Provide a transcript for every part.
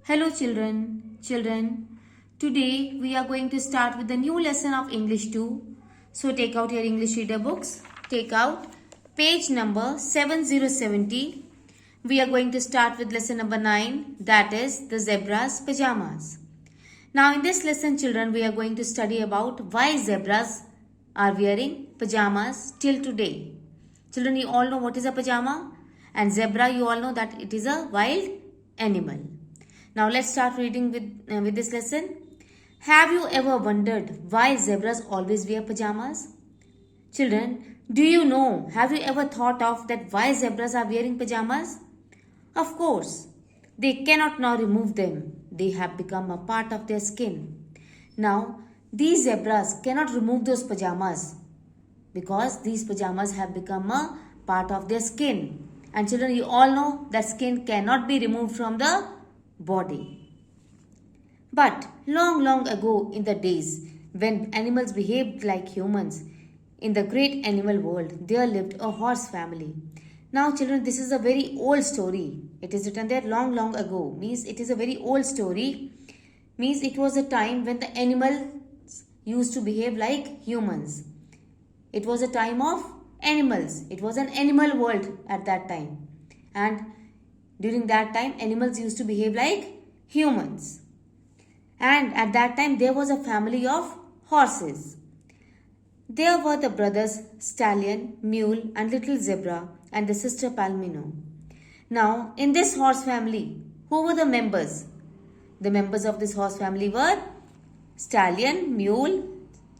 Hello children. Today we are going to start with the new lesson of English 2. So take out your English reader books. Take out page number 7070. We are going to start with lesson number 9, that is the zebra's pajamas. Now in this lesson children, we are going to study about why zebras are wearing pajamas till today. Children, you all know what is a pajama, and zebra you all know that it is a wild animal. Now let's start reading with this lesson. Have you ever wondered why zebras always wear pajamas? Children, do you know, have you ever thought of that why zebras are wearing pajamas? Of course, they cannot now remove them. They have become a part of their skin. Now, these zebras cannot remove those pajamas because these pajamas have become a part of their skin. And children, you all know that skin cannot be removed from the body. But long ago in the days when animals behaved like humans, in the great animal world, there lived a horse family. Now children, this is a very old story. It is written there long ago. Means it is a very old story. Means it was a time when the animals used to behave like humans. It was a time of animals. It was an animal world at that time. And during that time, animals used to behave like humans. And at that time, there was a family of horses. There were the brothers Stallion, Mule and Little Zebra and the sister Palmino. Now, in this horse family, who were the members? The members of this horse family were Stallion, Mule,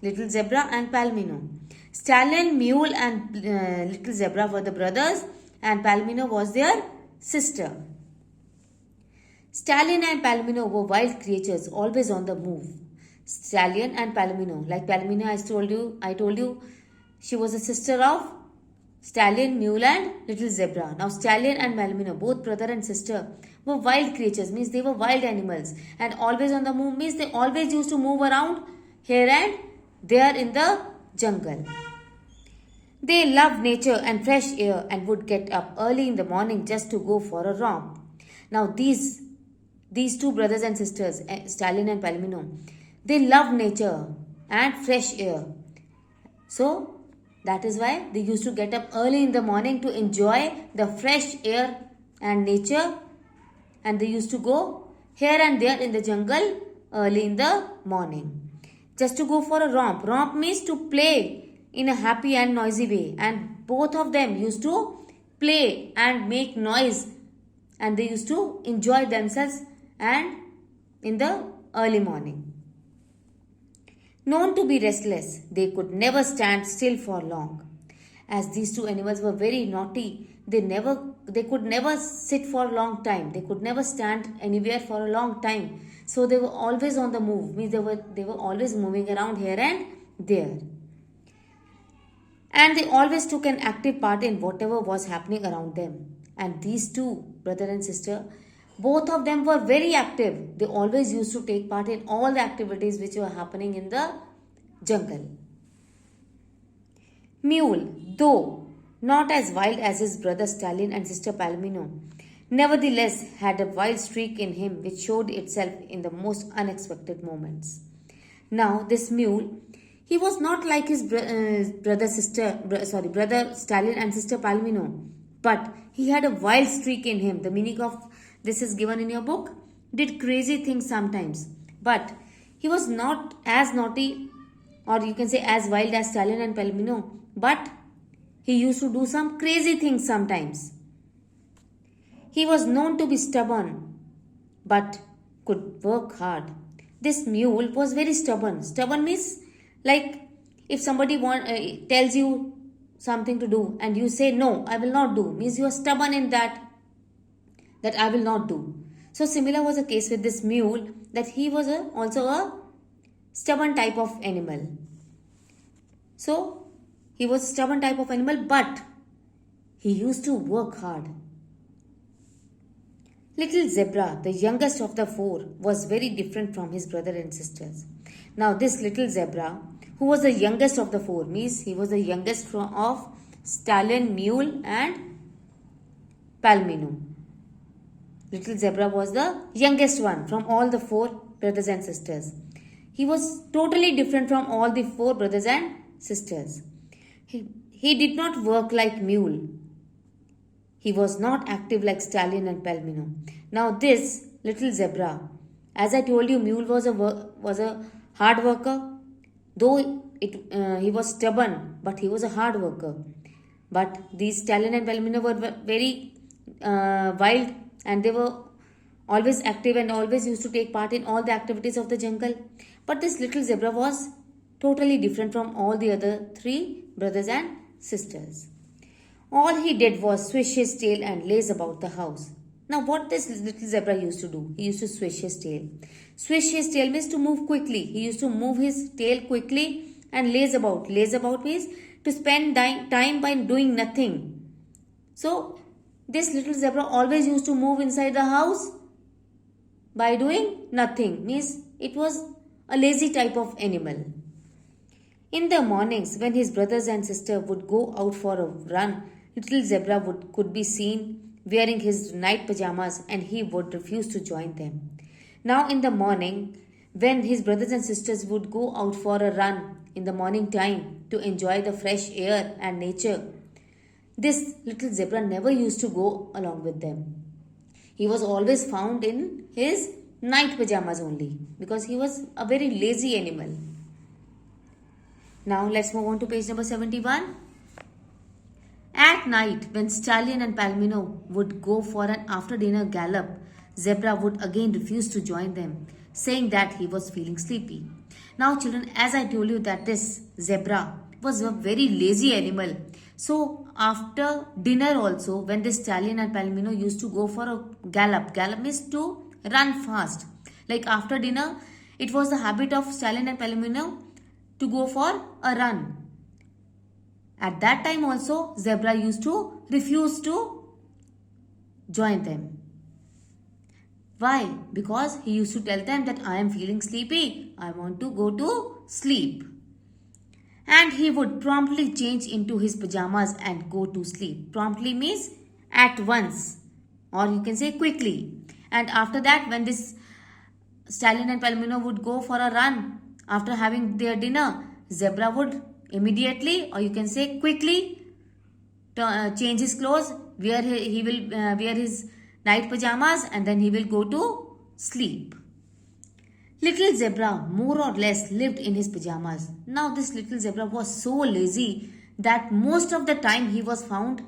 Little Zebra and Palmino. Stallion, Mule and Little Zebra were the brothers and Palmino was their sister. Stallion and Palmino were wild creatures, always on the move. Stallion and Palmino, like Palmino, I told you, she was a sister of Stallion, Mule and Little Zebra. Now Stallion and Palmino, both brother and sister, were wild creatures, means they were wild animals, and always on the move means they always used to move around here and there in the jungle. They loved nature and fresh air and would get up early in the morning just to go for a romp. Now these two brothers and sisters, Stallion and Palmino, they loved nature and fresh air. So that is why they used to get up early in the morning to enjoy the fresh air and nature, and they used to go here and there in the jungle early in the morning just to go for a romp. Romp means to play in a happy and noisy way, and both of them used to play and make noise, and they used to enjoy themselves and in the early morning. Known to be restless, they could never stand still for long. As these two animals were very naughty, they could never sit for a long time. They could never stand anywhere for a long time. So they were always on the move. Means they were always moving around here and there. And they always took an active part in whatever was happening around them. And these two, brother and sister, both of them were very active. They always used to take part in all the activities which were happening in the jungle. Mule, though not as wild as his brother Stallion and sister Palmino, nevertheless had a wild streak in him which showed itself in the most unexpected moments. Now this mule, he was not like his brother Stallion and sister Palmino, but he had a wild streak in him. The meaning of this is given in your book. Did crazy things sometimes, but he was not as naughty, or you can say as wild as Stallion and Palmino, but he used to do some crazy things sometimes. He was known to be stubborn, but could work hard. This mule was very stubborn. Stubborn means like if somebody tells you something to do and you say no, I will not do, means you are stubborn in that I will not do. So similar was the case with this mule, that he was also a stubborn type of animal. So he was a stubborn type of animal, but he used to work hard. Little Zebra, the youngest of the four, was very different from his brother and sisters. Now this little Zebra, who was the youngest of the four, means he was the youngest of Stallion, Mule and Palmino. little zebra was the youngest one from all the four brothers and sisters. He was totally different from all the four brothers and sisters. He did not work like mule. He was not active like stallion and palomino. Now this little zebra, as I told you, mule was a hard worker. Though he was stubborn, but he was a hard worker. But these stallion and palomino were very wild, and they were always active and always used to take part in all the activities of the jungle. But this little zebra was totally different from all the other three brothers and sisters. All he did was swish his tail and laze about the house. Now what this little zebra used to do? He used to swish his tail. Swish his tail means to move quickly. He used to move his tail quickly and laze about. Laze about means to spend time by doing nothing. So this little zebra always used to move inside the house by doing nothing. Means it was a lazy type of animal. In the mornings when his brothers and sister would go out for a run, little zebra could be seen wearing his night pajamas, and he would refuse to join them. Now in the morning, when his brothers and sisters would go out for a run in the morning time to enjoy the fresh air and nature, this little zebra never used to go along with them. He was always found in his night pajamas only, because he was a very lazy animal. Now let's move on to page number 71. At night, when Stallion and Palomino would go for an after-dinner gallop, Zebra would again refuse to join them, saying that he was feeling sleepy. Now children, as I told you that this zebra was a very lazy animal. So after dinner also, when this Stallion and Palomino used to go for a gallop means to run fast. Like after dinner, it was the habit of Stallion and Palomino to go for a run. At that time also, zebra used to refuse to join them. Why? Because he used to tell them that I am feeling sleepy. I want to go to sleep. And he would promptly change into his pajamas and go to sleep. Promptly means at once, or you can say quickly. And after that, when this Stallion and Palomino would go for a run after having their dinner, zebra would immediately, or you can say quickly, change his clothes, he will wear his night pajamas, and then he will go to sleep. Little zebra more or less lived in his pajamas. Now this little zebra was so lazy that most of the time he was found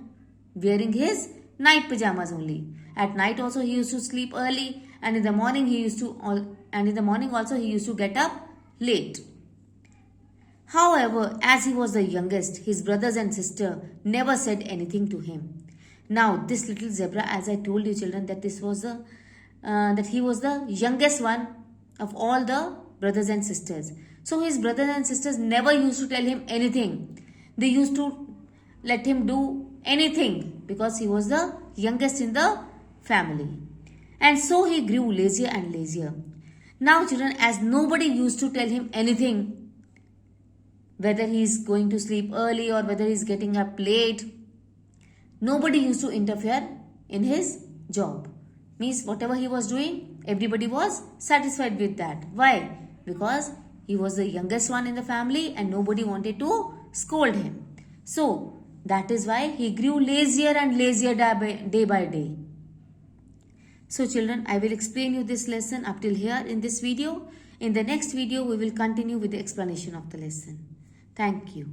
wearing his night pajamas only. At night also he used to sleep early, and in the morning also he used to get up late. However, as he was the youngest, his brothers and sister never said anything to him. Now, this little zebra, as I told you children, that he was the youngest one of all the brothers and sisters. So his brothers and sisters never used to tell him anything. They used to let him do anything because he was the youngest in the family. And so he grew lazier and lazier. Now children, as nobody used to tell him anything, whether he is going to sleep early or whether he is getting up late, nobody used to interfere in his job. Means whatever he was doing, everybody was satisfied with that. Why? Because he was the youngest one in the family and nobody wanted to scold him. So that is why he grew lazier and lazier day by day. So children, I will explain you this lesson up till here in this video. In the next video, we will continue with the explanation of the lesson. Thank you.